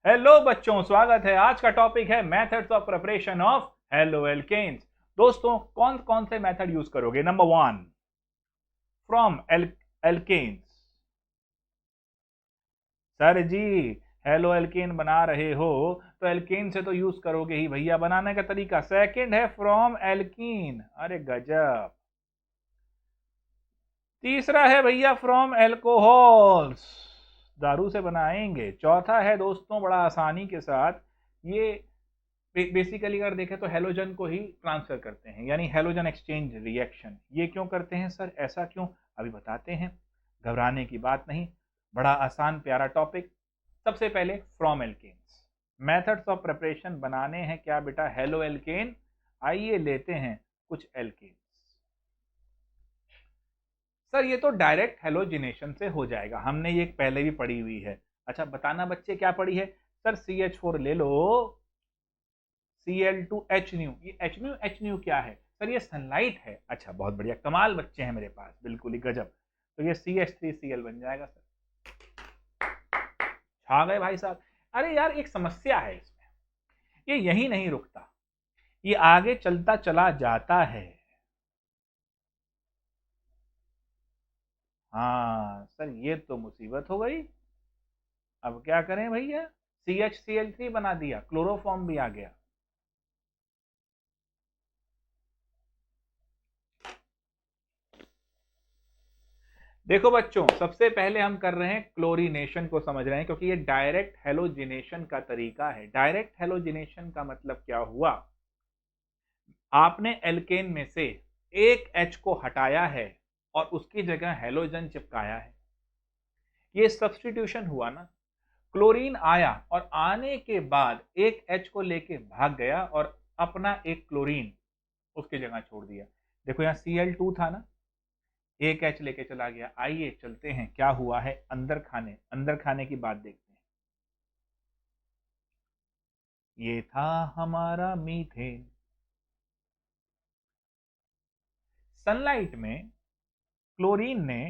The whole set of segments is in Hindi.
हेलो बच्चों, स्वागत है। आज का टॉपिक है methods of preparation of halo alkanes. दोस्तों, कौन कौन से मेथड यूज करोगे? Number one, from alkanes. Sir जी, हेलो एल्केन बना रहे हो तो एल्केन से तो यूज करोगे ही भैया। बनाने का तरीका सेकंड है फ्रॉम एल्कीन। अरे गजब। तीसरा है भैया फ्रॉम एल्कोहल्स, दारू से बनाएंगे। चौथा है दोस्तों, बड़ा आसानी के साथ ये बेसिकली अगर देखें तो हेलोजन को ही ट्रांसफर करते हैं, यानी हेलोजन एक्सचेंज रिएक्शन। ये क्यों करते हैं सर, ऐसा क्यों, अभी बताते हैं। घबराने की बात नहीं, बड़ा आसान प्यारा टॉपिक। सबसे पहले from alkanes, methods of preparation बनाने हैं क्या बेटा? Halo alkane. आइए लेते हैं कुछ एल्केन्स। सर ये तो डायरेक्ट हेलोजिनेशन से हो जाएगा, हमने ये पहले भी पढ़ी हुई है। अच्छा बताना बच्चे, क्या पढ़ी है? सर CH4 ले लो, Cl2H न्यू। ये H न्यू क्या है सर? ये सनलाइट है। अच्छा बहुत बढ़िया, कमाल बच्चे हैं मेरे पास, बिल्कुल ही गजब। तो ये CH3Cl बन जाएगा सर। छा गए भाई साहब। अरे यार, एक समस्या है इसमें, ये यही नहीं रुकता, ये आगे चलता चला जाता है। हाँ सर, ये तो मुसीबत हो गई। अब क्या करें भैया? CHCl3 बना दिया, क्लोरोफॉर्म भी आ गया। देखो बच्चों, सबसे पहले हम कर रहे हैं क्लोरीनेशन को समझ रहे हैं, क्योंकि ये डायरेक्ट हेलोजिनेशन का तरीका है। डायरेक्ट हेलोजिनेशन का मतलब क्या हुआ? आपने एल्केन में से एक H को हटाया है और उसकी जगह हेलोजन चिपकाया है। ये सब्स्टिट्यूशन हुआ ना। क्लोरीन आया और आने के बाद एक H को लेके भाग गया और अपना एक क्लोरीन उसकी जगह छोड़ दिया। देखो यहाँ Cl2 था ना, एक H लेके चला गया। आइए चलते हैं क्या हुआ है अंदर खाने की बात देखते हैं। ये था हमारा मीथेन। सनलाइट में क्लोरीन ने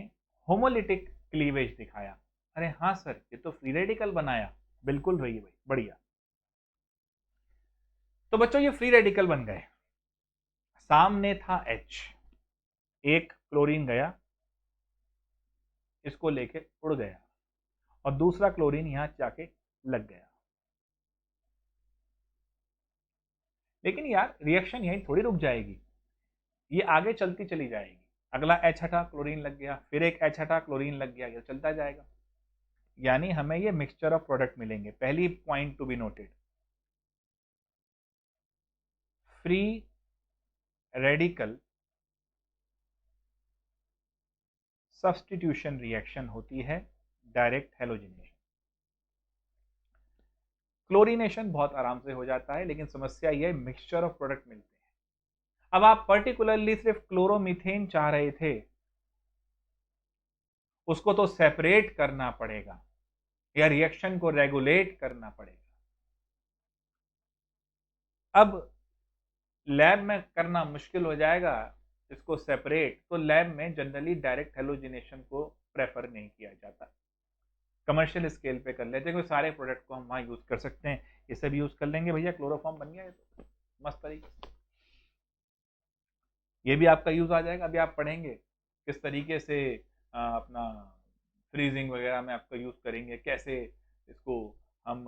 होमोलिटिक क्लीवेज दिखाया। अरे हाँ सर, ये तो फ्री रेडिकल बनाया। बिल्कुल रही भाई, बढ़िया। तो बच्चों ये फ्री रेडिकल बन गए। सामने था H, एक क्लोरीन गया, इसको लेके उड़ गया और दूसरा क्लोरीन यहां जाके लग गया। लेकिन यार रिएक्शन यहीं थोड़ी रुक जाएगी, ये आगे चलती चली जाएगी। अगला H हटा, क्लोरीन लग गया, फिर एक H हटा, क्लोरीन लग गया, ये चलता जाएगा। यानी हमें ये मिक्सचर ऑफ प्रोडक्ट मिलेंगे। पहली point to be noted, free radical substitution reaction होती है डायरेक्ट हेलोजिनेशन। क्लोरीनेशन बहुत आराम से हो जाता है, लेकिन समस्या यह मिक्सचर ऑफ प्रोडक्ट मिलते हैं। अब आप पर्टिकुलरली सिर्फ क्लोरोमीथेन चाह रहे थे, उसको तो सेपरेट करना पड़ेगा या रिएक्शन को रेगुलेट करना पड़ेगा। अब लैब में करना मुश्किल हो जाएगा इसको सेपरेट, तो लैब में जनरली डायरेक्ट हेलोजिनेशन को प्रेफर नहीं किया जाता। कमर्शियल स्केल पे कर लेते हैं, कोई सारे प्रोडक्ट को हम वहाँ यूज कर सकते हैं, इसे भी यूज कर लेंगे भैया। क्लोरोफॉर्म बन गया है तो मस्त तरीके से, ये भी आपका यूज आ जाएगा। अभी आप पढ़ेंगे किस तरीके से अपना फ्रीजिंग वगैरह में आपका यूज करेंगे, कैसे इसको हम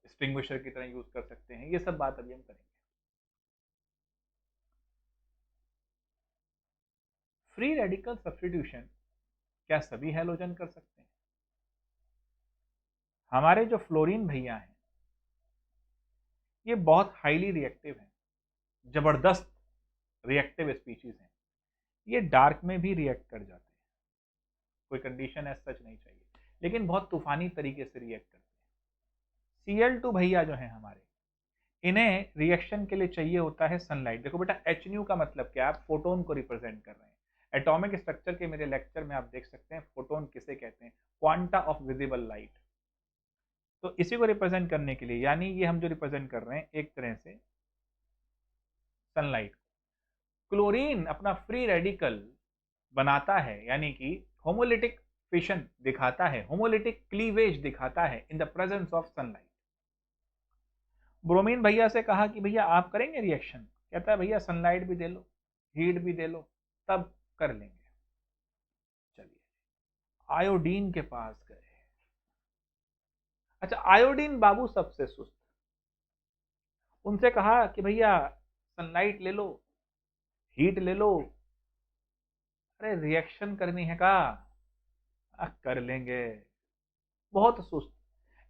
एक्सटिंग्विशर की तरह यूज कर सकते हैं, ये सब बात अभी हम करेंगे। फ्री रेडिकल सब्स्टिट्यूशन क्या सभी हैलोजन कर सकते हैं? हमारे जो फ्लोरीन भैया हैं, ये बहुत हाईली रिएक्टिव हैं, जबरदस्त रिएक्टिव स्पीशीज हैं। ये डार्क में भी रिएक्ट कर जाते हैं, कोई कंडीशन ऐसा सच नहीं चाहिए, लेकिन बहुत तूफानी तरीके से रिएक्ट करते हैं। Cl2 भैया जो है हमारे, इन्हें रिएक्शन के लिए चाहिए होता है सनलाइट। देखो बेटा, एच न्यू का मतलब क्या है? आप फोटोन को रिप्रेजेंट कर रहे हैं। एटॉमिक स्ट्रक्चर के मेरे लेक्चर में आप देख सकते हैं फोटोन किसे कहते हैं, क्वांटा ऑफ विजिबल लाइट। तो इसी को रिप्रेजेंट करने के लिए, यानी ये हम जो रिप्रेजेंट कर रहे हैं एक तरह से सनलाइट। क्लोरीन अपना फ्री रेडिकल बनाता है, यानी कि होमोलिटिक फिशन दिखाता है, होमोलिटिक क्लीवेज दिखाता है in the presence of sunlight. Bromine भैया से कहा कि भैया आप करेंगे रिएक्शन? कहता है भैया सनलाइट भी दे लो, हीट भी दे लो, तब कर लेंगे। चलिए आयोडीन के पास गए। अच्छा, आयोडीन बाबू सबसे सुस्त, उनसे कहा कि भैया सनलाइट ले लो, हीट ले लो, अरे रिएक्शन करनी है का? कर लेंगे। बहुत सुस्त।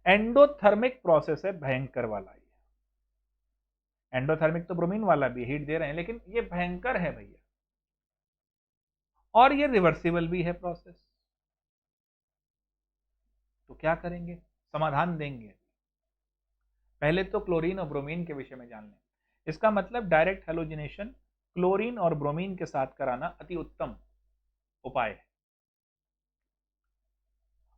एंडोथर्मिक प्रोसेस है भयंकर वाला ये। एंडोथर्मिक तो ब्रोमीन वाला भी हीट दे रहे हैं, लेकिन ये भयंकर है भैया, और ये रिवर्सिबल भी है प्रोसेस। तो क्या करेंगे, समाधान देंगे। पहले तो क्लोरीन और ब्रोमीन के विषय में जान लें। इसका मतलब डायरेक्ट हेलोजिनेशन क्लोरीन और ब्रोमीन के साथ कराना अति उत्तम उपाय है।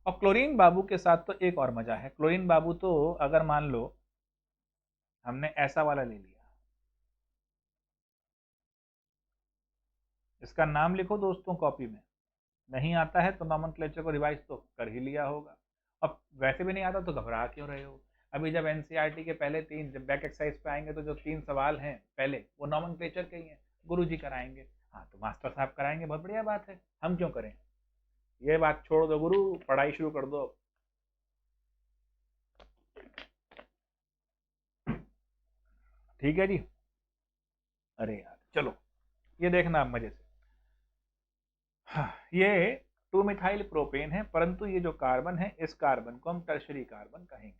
और क्लोरीन बाबू के साथ तो एक और मजा है। क्लोरीन बाबू तो अगर मान लो हमने ऐसा वाला ले लिया, इसका नाम लिखो दोस्तों कॉपी में, नहीं आता है तो नॉमेनक्लेचर को रिवाइज तो कर ही लिया होगा। अब वैसे भी नहीं आता तो घबरा क्यों रहे हो? अभी जब एनसीईआरटी के पहले तीन, जब बैक एक्सरसाइज पे आएंगे तो जो 3 सवाल हैं पहले, वो नॉमेनक्लेचर के ही हैं, गुरुजी कराएंगे। हाँ तो मास्टर साहब कराएंगे, बहुत बढ़िया बात है, हम क्यों करें? ये बात छोड़ दो गुरु, पढ़ाई शुरू कर दो। ठीक है जी। अरे यार चलो, ये देखना आप मजे से। हाँ, ये 2 मिथाइल प्रोपेन है, परंतु ये जो कार्बन है, इस कार्बन को हम टर्शरी कार्बन कहेंगे।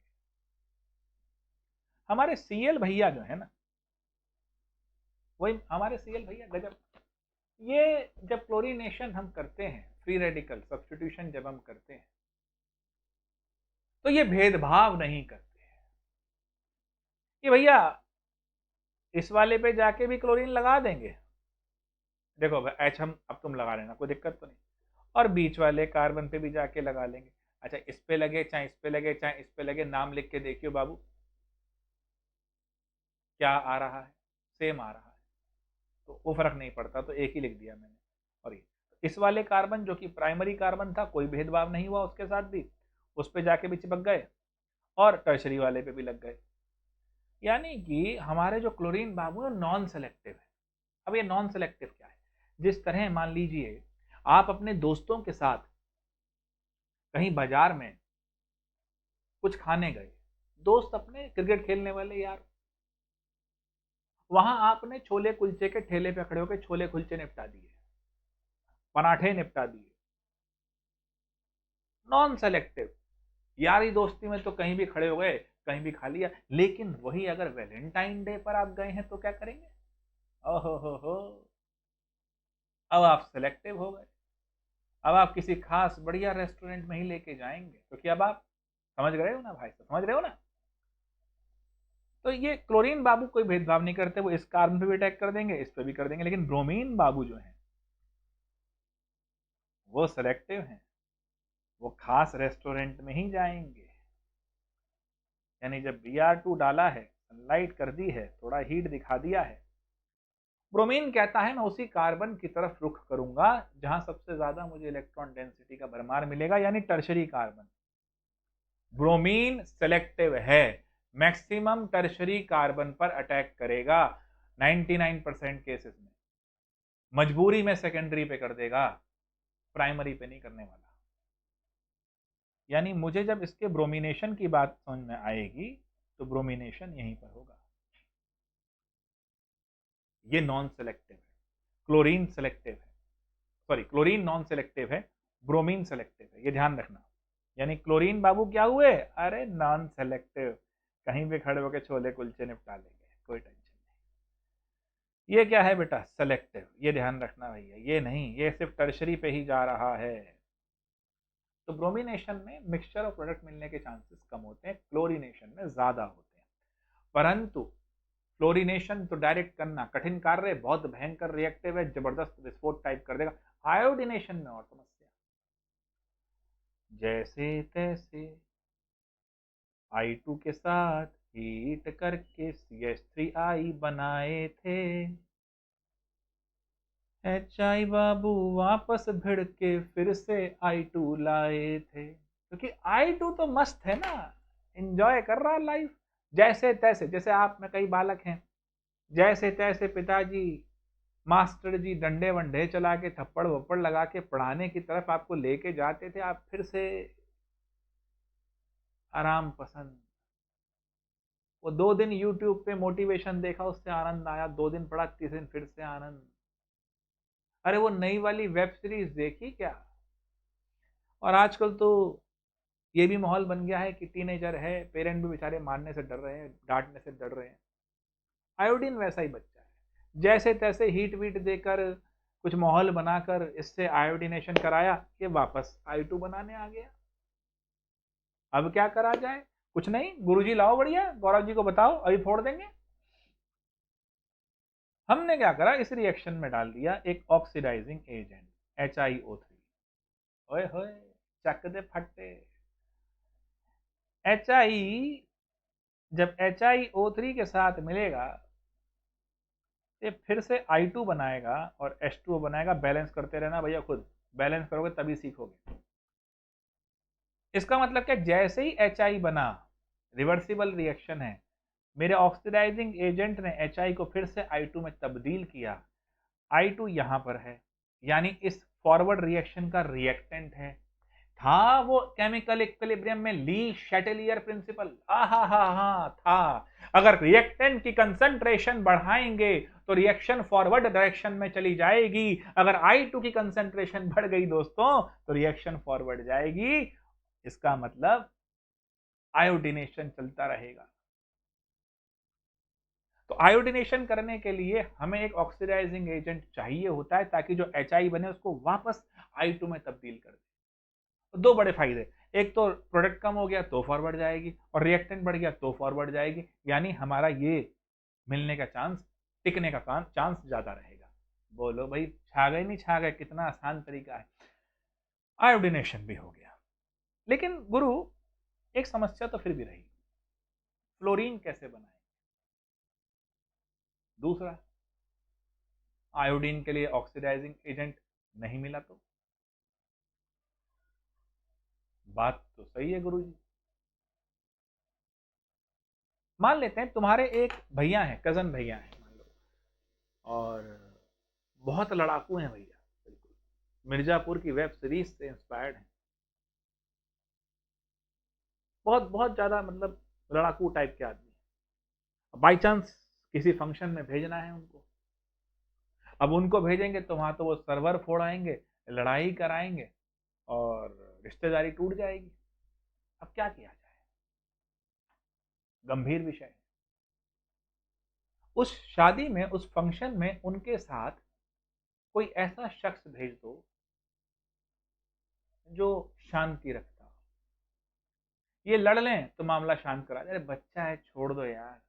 हमारे सीएल भैया जो है ना, वही हमारे सीएल भैया गजब। ये जब क्लोरीनेशन हम करते हैं, फ्री रेडिकल सब्स्टिट्यूशन जब हम करते हैं, तो ये भेदभाव नहीं करते हैं कि भैया इस वाले पे जाके भी क्लोरीन लगा देंगे, देखो एच हम अब तुम लगा लेना, कोई दिक्कत तो नहीं, और बीच वाले कार्बन पे भी जाके लगा लेंगे। अच्छा, इस पे लगे चाहे इस पे लगे चाहे इस पे लगे, नाम लिख के देखियो बाबू, क्या आ रहा है? सेम आ रहा है, तो वो फर्क नहीं पड़ता, तो एक ही लिख दिया मैंने। और ये इस वाले कार्बन जो कि प्राइमरी कार्बन था, कोई भेदभाव नहीं हुआ उसके साथ भी, उस पे जाके भी चिपक गए, और टर्शरी वाले पे भी लग गए। यानी कि हमारे जो क्लोरीन बाबू है नॉन सेलेक्टिव है। अब ये नॉन सेलेक्टिव क्या है? जिस तरह मान लीजिए आप अपने दोस्तों के साथ कहीं बाजार में कुछ खाने गए, दोस्त अपने क्रिकेट खेलने वाले यार, वहां आपने छोले कुलचे के ठेले पे खड़े होकर छोले कुलचे निपटा दिए, पराठे निपटा दिए। Non selective. यारी दोस्ती में तो कहीं भी खड़े हो गए, कहीं भी खा लिया, लेकिन वही अगर वैलेंटाइन डे पर आप गए हैं तो क्या करेंगे? ओहो हो, अब आप सेलेक्टिव हो गए। अब आप किसी खास बढ़िया रेस्टोरेंट में ही लेके जाएंगे, क्योंकि अब आप समझ रहे हो ना भाई साहब, समझ रहे हो ना? तो ये क्लोरीन बाबू कोई भेदभाव नहीं करते, वो इस कार्बन पे भी अटैक कर देंगे, इस पे भी कर देंगे, लेकिन ब्रोमीन बाबू जो है वो सेलेक्टिव हैं, वो खास रेस्टोरेंट में ही जाएंगे। यानी जब Br2 डाला है, सनलाइट कर दी है, थोड़ा हीट दिखा दिया है, ब्रोमीन कहता है मैं उसी कार्बन की तरफ रुख करूंगा जहां सबसे ज्यादा मुझे इलेक्ट्रॉन डेंसिटी का भरमार मिलेगा, यानी टर्शरी कार्बन। ब्रोमीन सेलेक्टिव है, मैक्सिमम टर्शरी कार्बन पर अटैक करेगा 99% केसेस में, मजबूरी में सेकेंडरी पे कर देगा, प्राइमरी पे नहीं करने वाला। यानी मुझे जब इसके ब्रोमिनेशन की बात समझ में आएगी तो ब्रोमिनेशन यहीं पर होगा। ये नॉन सेलेक्टिव है, क्लोरीन सेलेक्टिव है, सॉरी क्लोरीन नॉन सेलेक्टिव है, ब्रोमीन सेलेक्टिव है, ये ध्यान रखना। यानी क्लोरीन बाबू क्या हुए? अरे नॉन सेलेक्टिव, कहीं भी खड़े होकर छोले कुलचे निपटा लेंगे, कोई टेंशन नहीं। ये क्या है बेटा? सेलेक्टिव, ये ध्यान रखना भैया, ये नहीं, ये सिर्फ टर्शरी पे ही जा रहा है। तो ब्रोमिनेशन में मिक्सचर और प्रोडक्ट मिलने के चांसेस कम होते हैं, क्लोरीनेशन में ज्यादा होते हैं। परंतु फ्लोरिनेशन तो डायरेक्ट करना कठिन कार्य है, बहुत भयंकर रिएक्टिव है, जबरदस्त विस्फोट टाइप कर देगा। आयोडिनेशन में और समस्या, जैसे तैसे I2 के साथ हीट करके CH3I बनाए थे, HI बाबू वापस भिड़ के फिर से I2 लाए थे, क्योंकि I2 तो मस्त है ना, एंजॉय कर रहा लाइफ, जैसे तैसे, जैसे आप में कई बालक हैं, जैसे तैसे पिताजी मास्टर जी डंडे वंडे चला के थप्पड़ वप्पड़ लगा के पढ़ाने की तरफ आपको लेके जाते थे, आप फिर से आराम पसंद। वो 2 दिन यूट्यूब पे मोटिवेशन देखा, उससे आनंद आया, 2 दिन पढ़ा, तीसरे दिन फिर से आनंद। अरे वो नई वाली वेब सीरीज देखी क्या? और आजकल तो ये भी माहौल बन गया है कि टीनेजर है, पेरेंट भी बेचारे मारने से डर रहे हैं, डांटने से डर रहे हैं। आयोडीन वैसा ही बच्चा है, जैसे तैसे हीट वीट देकर कुछ माहौल बनाकर इससे आयोडीनेशन कराया, ये वापस I2 बनाने आ गया। अब क्या करा जाए? कुछ नहीं, गुरुजी लाओ बढ़िया, गौरव जी को बताओ, अभी फोड़ देंगे। हमने क्या करा, इस रिएक्शन में डाल दिया एक ऑक्सीडाइजिंग एजेंट HiO3। ओए होए, चक दे फट्टे। HI जब HiO3 के साथ मिलेगा, ये फिर से I2 बनाएगा और H2O बनाएगा। बैलेंस करते रहना भैया, खुद बैलेंस करोगे तभी सीखोगे। इसका मतलब क्या, जैसे ही HI बना, रिवर्सिबल रिएक्शन है, मेरे ऑक्सीडाइजिंग एजेंट ने HI को फिर से I2 में तब्दील किया। I2 यहां पर है, यानी इस फॉरवर्ड रिएक्शन का रिएक्टेंट है। था वो केमिकल इक्विलिब्रियम में ली शैटेलियर प्रिंसिपल, हा था। अगर रिएक्टेंट की कंसंट्रेशन बढ़ाएंगे तो रिएक्शन फॉरवर्ड डायरेक्शन में चली जाएगी। अगर I2 की कंसंट्रेशन बढ़ गई दोस्तों तो रिएक्शन फॉरवर्ड जाएगी। इसका मतलब आयोडीनेशन चलता रहेगा। तो आयोडीनेशन करने के लिए हमें एक ऑक्सीडाइजिंग एजेंट चाहिए होता है, ताकि जो HI बने उसको वापस I2 में तब्दील कर दे। तो 2 बड़े फायदे, एक तो प्रोडक्ट कम हो गया तो फॉरवर्ड जाएगी, और रिएक्टेंट बढ़ गया तो फॉरवर्ड जाएगी, यानी हमारा ये मिलने का चांस, टिकने का चांस ज्यादा रहेगा। बोलो भाई, छा गए नहीं छा गए? कितना आसान तरीका है। आयोडीनेशन भी हो गया। लेकिन गुरु, एक समस्या तो फिर भी रही, फ्लोरीन कैसे बनाए? दूसरा, आयोडीन के लिए ऑक्सीडाइजिंग एजेंट नहीं मिला तो? बात तो सही है गुरु जी। मान लेते हैं तुम्हारे एक भैया हैं, कजन भैया हैं मान लो, और बहुत लड़ाकू हैं भैया, बिल्कुल मिर्जापुर की वेब सीरीज से इंस्पायर्ड हैं। बहुत बहुत ज्यादा, मतलब लड़ाकू टाइप के आदमी। बाई चांस किसी फंक्शन में भेजना है उनको, अब उनको भेजेंगे तो वहां तो वो सर्वर फोड़ आएंगे, लड़ाई कराएंगे, और रिश्तेदारी टूट जाएगी। अब क्या किया जाए? गंभीर विषय है। उस शादी में, उस फंक्शन में उनके साथ कोई ऐसा शख्स भेज दो जो शांति रखता हो। ये लड़ लें तो मामला शांत करा जाए, अरे बच्चा है छोड़ दो यार,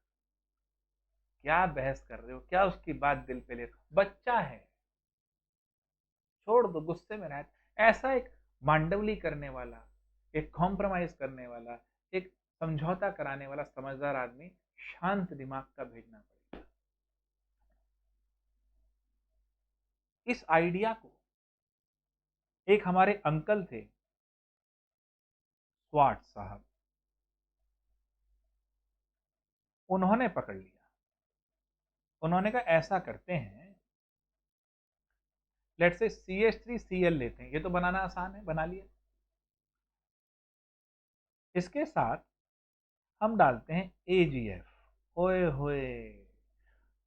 क्या बहस कर रहे हो, क्या उसकी बात दिल पे ले, बच्चा है छोड़ दो, गुस्से में रहे। ऐसा एक मांडवली करने वाला, एक कॉम्प्रोमाइज करने वाला, एक समझौता कराने वाला समझदार आदमी, शांत दिमाग का भेजना पड़ेगा। इस आइडिया को एक हमारे अंकल थे, स्वाट साहब, उन्होंने पकड़ लिया। उन्होंने कहा ऐसा करते हैं, लेट्स से CH3Cl लेते हैं, ये तो बनाना आसान है, बना लिया। इसके साथ हम डालते हैं AgF। ओए होए,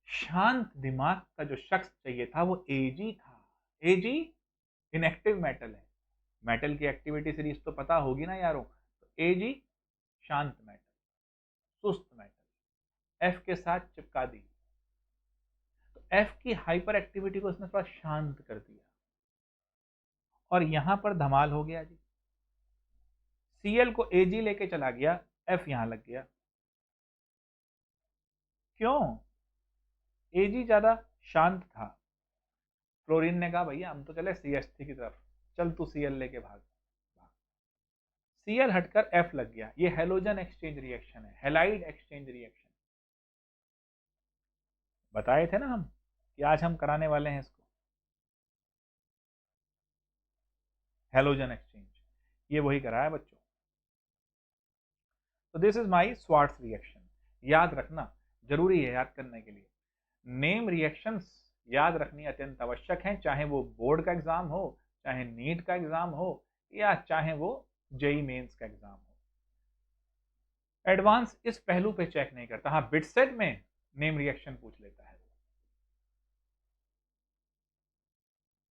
शांत दिमाग का जो शख्स चाहिए था वो Ag था। Ag इनएक्टिव मेटल है, मेटल की एक्टिविटी सीरीज तो पता होगी ना यारों। तो Ag शांत मेटल, सुस्त मेटल, F के साथ चिपका दी, तो F की हाइपर एक्टिविटी को उसने थोड़ा शांत कर दिया, और यहां पर धमाल हो गया जी। Cl को Ag लेके चला गया, F यहां लग गया। क्यों? Ag ज्यादा शांत था। फ्लोरीन ने कहा भैया हम तो चले CH3 की तरफ, चल तू Cl लेके भाग। Cl हटकर F लग गया। ये हेलोजन एक्सचेंज रिएक्शन है, हेलाइड एक्सचेंज रिएक्शन। बताए थे ना हम कि आज हम कराने वाले हैं इसको, हेलोजन एक्सचेंज। ये वही कराया बच्चों। तो this is my Swarts reaction. याद रखना जरूरी है याद करने के लिए। नेम रिएक्शंस याद रखनी अत्यंत आवश्यक है, चाहे वो बोर्ड का एग्जाम हो, चाहे नीट का एग्जाम हो, या चाहे वो जेई मेंस का एग्जाम हो। एडवांस इस पहलू पे चेक नहीं करता। हाँ, बिटसेट में नेम रिएक्शन पूछ लेता है।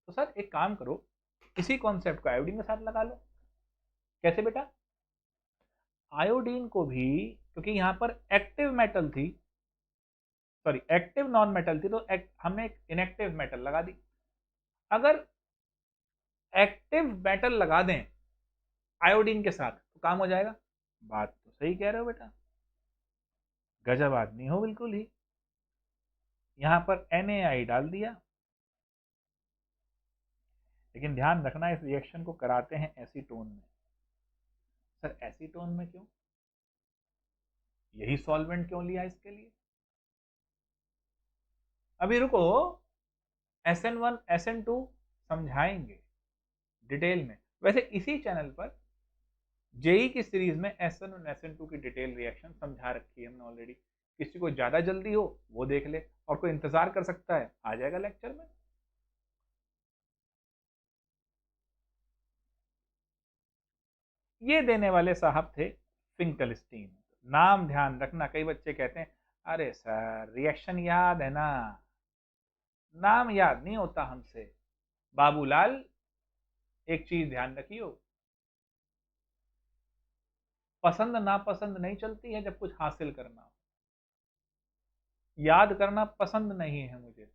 तो सर एक काम करो, इसी कॉन्सेप्ट को आयोडीन के साथ लगा लो। कैसे बेटा? आयोडीन को भी, क्योंकि यहां पर एक्टिव मेटल थी, सॉरी एक्टिव नॉन मेटल थी, तो हमने एक इनएक्टिव मेटल लगा दी। अगर एक्टिव मेटल लगा दें आयोडीन के साथ तो काम हो जाएगा। बात तो सही कह रहे हो बेटा, गजब आदमी हो बिल्कुल ही। यहां पर NaI डाल दिया, लेकिन ध्यान रखना इस रिएक्शन को कराते हैं एसीटोन में। सर एसीटोन में क्यों? यही सॉल्वेंट क्यों लिया इसके लिए? अभी रुको, SN1 SN2 समझाएंगे डिटेल में। वैसे इसी चैनल पर जेई की सीरीज में SN और SN2 की डिटेल रिएक्शन समझा रखी है हमने ऑलरेडी। किसी को ज्यादा जल्दी हो वो देख ले, और कोई इंतजार कर सकता है आ जाएगा लेक्चर में। ये देने वाले साहब थे फिंकलस्टीन। नाम ध्यान रखना, कई बच्चे कहते हैं अरे सर रिएक्शन याद है ना, नाम याद नहीं होता हमसे। बाबूलाल एक चीज ध्यान रखियो, पसंद नापसंद नहीं चलती है जब कुछ हासिल करना हो। याद करना पसंद नहीं है मुझे,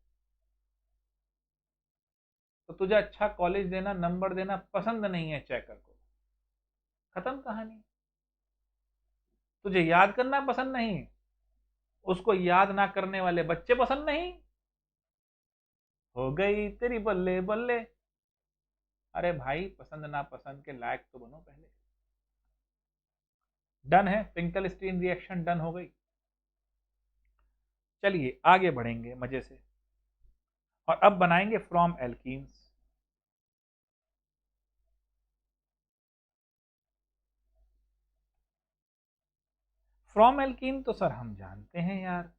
तो तुझे अच्छा कॉलेज देना, नंबर देना पसंद नहीं है चेकर को, खत्म कहानी। तुझे याद करना पसंद नहीं, उसको याद ना करने वाले बच्चे पसंद नहीं, हो गई तेरी बल्ले बल्ले। अरे भाई पसंद ना पसंद के लायक तो बनो पहले। डन है, फिंकलस्टीन रिएक्शन डन हो गई। चलिए आगे बढ़ेंगे मजे से, और अब बनाएंगे फ्रॉम एल्कीन्स। फ्रॉम एल्कीन तो सर हम जानते हैं यार,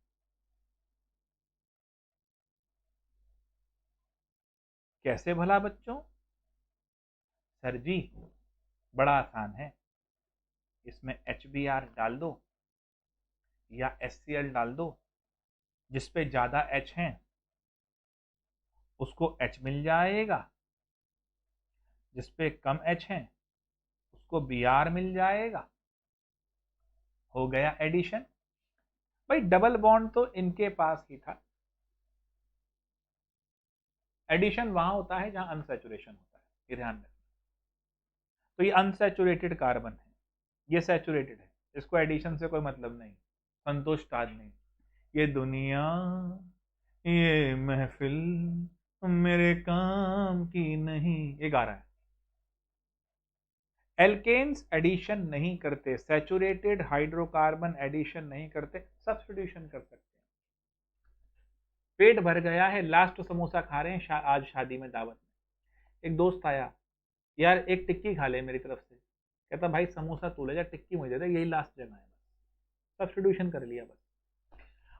कैसे भला बच्चों? सर जी बड़ा आसान है, इसमें HBr डाल दो या HCl डाल दो, जिसपे ज्यादा H हैं उसको H मिल जाएगा, जिसपे कम H हैं उसको Br मिल जाएगा। हो गया एडिशन। भाई डबल बॉन्ड तो इनके पास ही था, एडिशन वहां होता है जहां अनसैचुरेशन होता है, ये ध्यान रखना। तो ये अनसैचुरेटेड कार्बन है, ये सैचुरेटेड है, इसको एडिशन से कोई मतलब नहीं, संतुष्ट आदमी। ये दुनिया ये महफिल मेरे काम की नहीं, ये गा रहा है। एल्केन्स एडिशन नहीं करते, सैचुरेटेड हाइड्रोकार्बन एडिशन नहीं करते, सब्स्टिट्यूशन कर सकते हैं। पेट भर गया है, लास्ट समोसा खा रहे हैं आज शादी में दावत में, एक दोस्त आया, यार एक टिक्की खा ले मेरी तरफ से। कहता भाई समोसा तू ले जा, टिक्की मुझे दे दे, यही लास्ट जगह है बस। सब्स्टिट्यूशन कर लिया बस।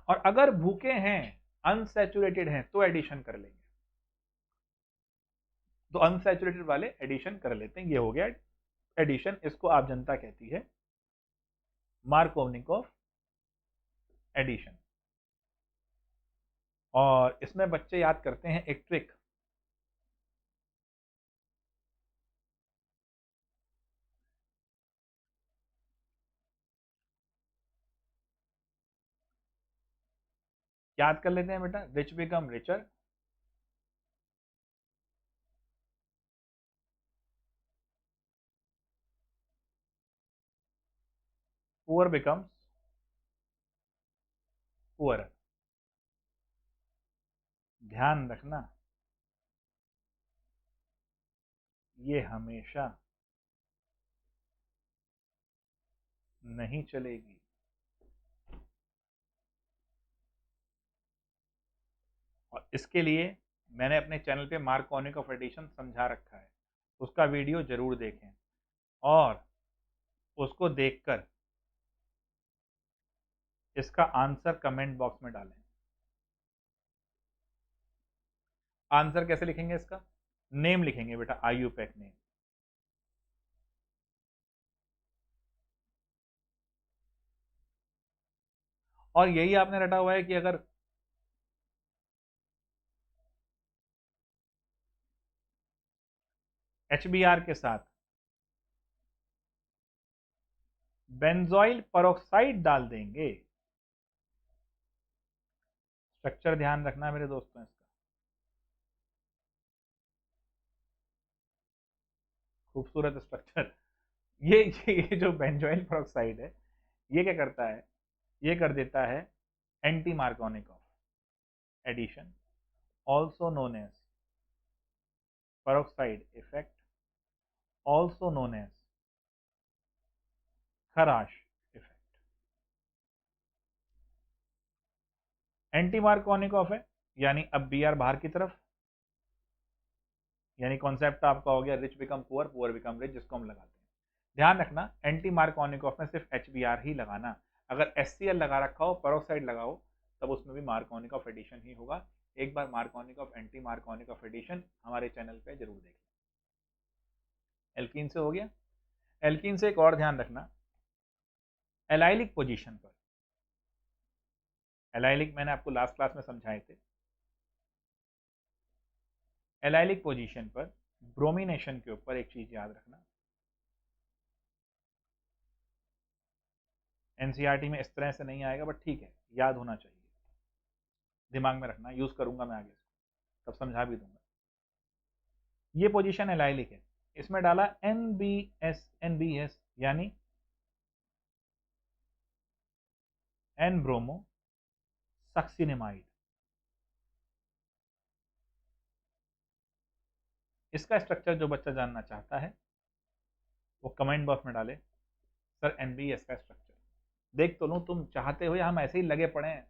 और अगर भूखे हैं, अनसैचुरेटेड हैं, तो एडिशन कर लेंगे, तो अनसैचुरेटेड वाले एडिशन कर लेते हैं। ये हो गया एडिशन, इसको आप जनता कहती है मार्कोवनिकोव एडिशन। और इसमें बच्चे याद करते हैं एक ट्रिक, याद कर लेते हैं बेटा, rich become richer, poor becomes poor. ध्यान रखना ये हमेशा नहीं चलेगी। और इसके लिए मैंने अपने चैनल पे मार्कोनिक एडिशन समझा रखा है, उसका वीडियो जरूर देखें, और उसको देखकर इसका आंसर कमेंट बॉक्स में डालें। आंसर कैसे लिखेंगे इसका? नेम लिखेंगे बेटा, आईयूपैक नेम। और यही आपने रटा हुआ है कि अगर HBr के साथ बेंजोइल पेरोक्साइड डाल देंगे, स्ट्रक्चर ध्यान रखना मेरे दोस्तों इसका, खूबसूरत स्ट्रक्चर। ये जो बेंजोइल पेरोक्साइड है, ये क्या करता है? ये कर देता है anti Markovnikov addition, also known as peroxide effect, also known as Kharasch effect. Anti Markovnikov है, यानी अब Br बाहर की तरफ, यानी कॉन्सेप्ट आपका हो गया rich become poor, poor become rich, जिसको हम लगाते हैं। ध्यान रखना, एंटी मार्कोनिकॉफ में सिर्फ HBr ही लगाना। अगर HCl लगा रखा हो, पेरोक्साइड लगाओ, तब उसमें भी मार्कोनिकॉफ एडिशन ही होगा। एक बार मार्कोनिकॉफ एंटी मार्कोनिकॉफ एडिशन हमारे चैनल पे जरूर देखें। एल्कीन से हो गया। एल्कीन से एक और ध्यान रखना, एलाइलिक पोजीशन पर, एलाइलिक मैंने आपको लास्ट क्लास में समझाए थे। एलाइलिक पोजीशन पर ब्रोमिनेशन के ऊपर एक चीज याद रखना, एनसीईआरटी में इस तरह से नहीं आएगा, बट ठीक है, याद होना चाहिए, दिमाग में रखना, यूज करूंगा मैं आगे, तब समझा भी दूंगा। ये पोजीशन एलाइलिक है, इसमें डाला NBS यानी एन ब्रोमो सक्सिनेमाइड। इसका स्ट्रक्चर जो बच्चा जानना चाहता है वो कमेंट बॉक्स में डाले, सर NBS का स्ट्रक्चर देख तो लूं, तुम चाहते हो या हम ऐसे ही लगे पड़े हैं।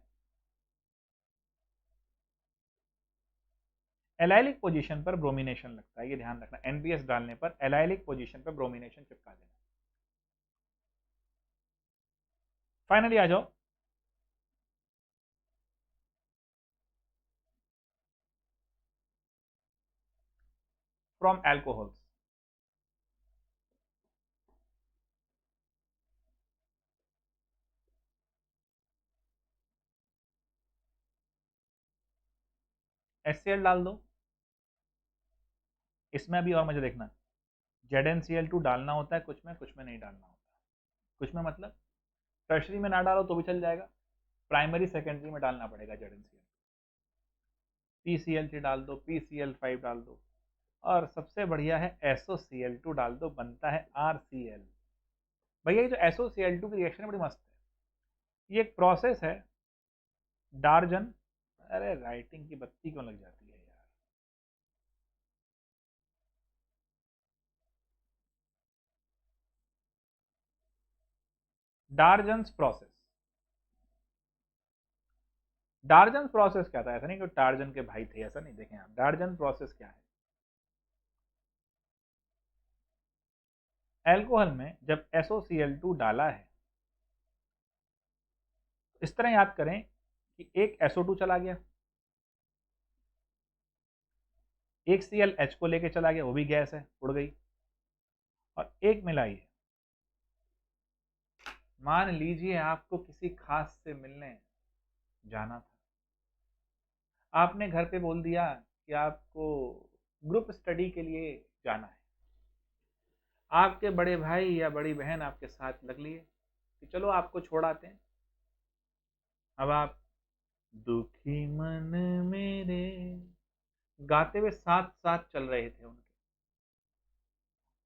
एलाइलिक पोजीशन पर ब्रोमिनेशन लगता है, ये ध्यान रखना, NBS डालने पर एलाइलिक पोजीशन पर ब्रोमिनेशन चिपका देना। फाइनली आ जाओ, फ्रॉम एल्कोहल्स। HCl डाल दो, इसमें अभी और मुझे देखना, ZnCl2 डालना होता है कुछ में नहीं डालना होता। कुछ में मतलब टर्शरी में ना डालो तो भी चल जाएगा, प्राइमरी सेकेंडरी में डालना पड़ेगा ZnCl। PCl3 डाल दो, PCl5 डाल दो, और सबसे बढ़िया है SOCl2 डाल दो, बनता है RCl। भैया ये जो SOCl2 की रिएक्शन है बड़ी मस्त है, ये एक प्रोसेस है डार्जन, अरे राइटिंग की बत्ती क्यों लग जाती है यार, डार्जन्स प्रोसेस। डार्जन प्रोसेस क्या था? ऐसा नहीं कि टार्जन के भाई थे, ऐसा नहीं, देखें आप, डार्जन प्रोसेस क्या है? एल्कोहल में जब SOCl2 डाला है, इस तरह याद करें कि एक SO2 चला गया, एक ClH को लेके चला गया, वो भी गैस है, उड़ गई, और एक मिलाई है। मान लीजिए आपको किसी खास से मिलने जाना था, आपने घर पे बोल दिया कि आपको ग्रुप स्टडी के लिए जाना है, आपके बड़े भाई या बड़ी बहन आपके साथ लग लिए कि चलो आपको छोड़ आते हैं। अब आप दुखी मन मेरे गाते हुए साथ साथ चल रहे थे उनके,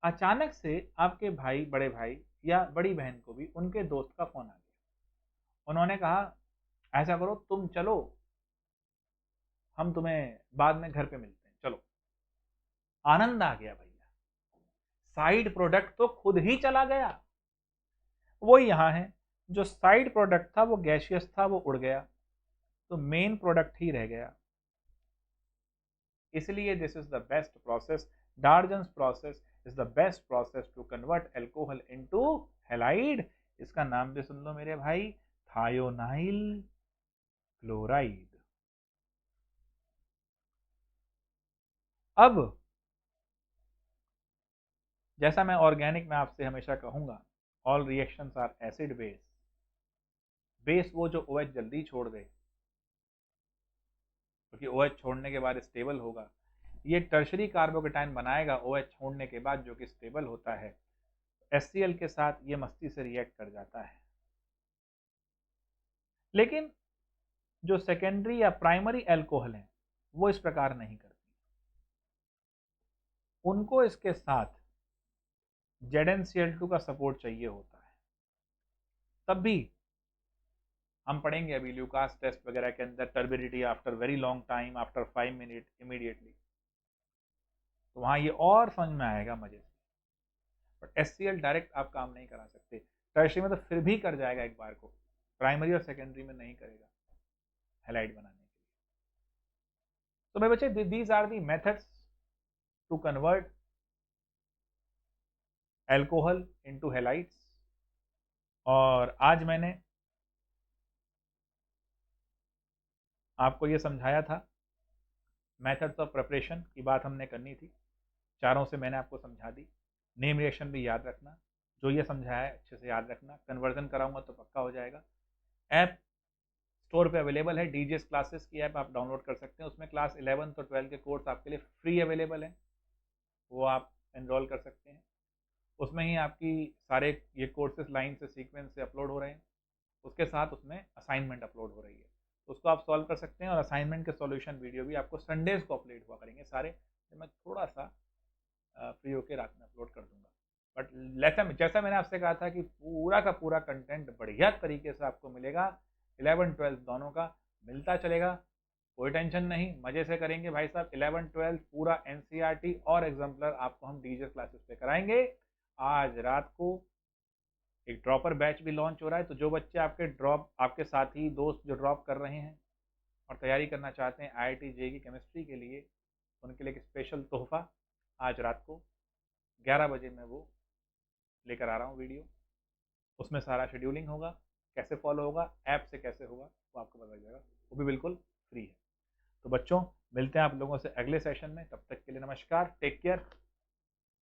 अचानक से आपके भाई, बड़े भाई या बड़ी बहन को भी उनके दोस्त का फोन आ गया। उन्होंने कहा ऐसा करो तुम चलो, हम तुम्हें बाद में घर पे मिलते हैं, चलो। आनंद आ गया भैया, साइड प्रोडक्ट तो खुद ही चला गया। वो यहाँ है, जो साइड प्रोडक्ट था वो गैसियस था, वो उड़ गया, तो मेन प्रोडक्ट ही रह गया। इसलिए this is the best process, Darzens process is the best process to convert alcohol into halide. इसका नाम भी सुन लो मेरे भाई, थायोनाइल क्लोराइड। अब जैसा मैं ऑर्गेनिक में आपसे हमेशा कहूंगा, all reactions are acid base. Base वो जो OH जल्दी छोड़ दे, क्योंकि OH छोड़ने के बाद स्टेबल होगा। ये टर्शरी कार्बोकेटाइन बनाएगा OH छोड़ने के बाद, जो कि स्टेबल होता है। HCl के साथ ये मस्ती से रिएक्ट कर जाता है। लेकिन जो सेकेंडरी या प्राइमरी एल्कोहल हैं वो इस प्रकार नहीं करती। उनको इसके साथ ZnCl2 का सपोर्ट चाहिए होता है। तब भी हम पढ़ेंगे अभी ल्यूकास टेस्ट वगैरह के अंदर, turbidity after very long time, after 5 minute, immediately, तो वहां ये और समझ में आएगा मजे से। बट HCl डायरेक्ट आप काम नहीं करा सकते। टर्शरी में तो फिर भी कर जाएगा एक बार को, प्राइमरी और सेकेंडरी में नहीं करेगा हैलाइड बनाने के लिए। तो मेरे बच्चे, these are the methods to convert alcohol into halides. और आज मैंने आपको ये समझाया था, मेथड्स ऑफ प्रिपरेशन की बात हमने करनी थी, चारों से मैंने आपको समझा दी। नेम रिएक्शन भी याद रखना, जो ये समझाया है अच्छे से याद रखना। कन्वर्जन कराऊंगा तो पक्का हो जाएगा। ऐप स्टोर पे अवेलेबल है, डीजीएस क्लासेस की ऐप आप डाउनलोड कर सकते हैं। उसमें क्लास 11 और 12 के कोर्स आपके लिए फ्री अवेलेबल हैं, वो आप एनरोल कर सकते हैं। उसमें ही आपकी सारे ये कोर्सेज लाइन से, सीक्वेंस से अपलोड हो रहे हैं। उसके साथ उसमें असाइनमेंट अपलोड हो रही है, तो उसको आप सॉल्व कर सकते हैं। और असाइनमेंट के सॉल्यूशन वीडियो भी आपको संडेज को अपलोड हुआ करेंगे सारे, मैं थोड़ा सा फ्री होकर रात में अपलोड कर दूंगा। बट जैसा मैंने आपसे कहा था कि पूरा का पूरा कंटेंट बढ़िया तरीके से आपको मिलेगा। 11-12 दोनों का मिलता चलेगा, कोई टेंशन नहीं, मजे से करेंगे भाई साहब। 11-12 पूरा NCERT और एग्जाम्पलर आपको हम डीजे क्लासेस पे कराएंगे। आज रात को एक ड्रॉपर बैच भी लॉन्च हो रहा है, तो जो बच्चे आपके साथी दोस्त जो ड्रॉप कर रहे हैं और तैयारी करना चाहते हैं IIT JEE केमिस्ट्री के लिए, उनके लिए एक स्पेशल तोहफा आज रात को 11 बजे मैं वो लेकर आ रहा हूँ वीडियो। उसमें सारा शेड्यूलिंग होगा, कैसे फॉलो होगा, ऐप से कैसे होगा, वो आपको पता लग जाएगा। वो भी बिल्कुल फ्री है। तो बच्चों, मिलते हैं आप लोगों से अगले सेशन में। तब तक के लिए नमस्कार, टेक केयर,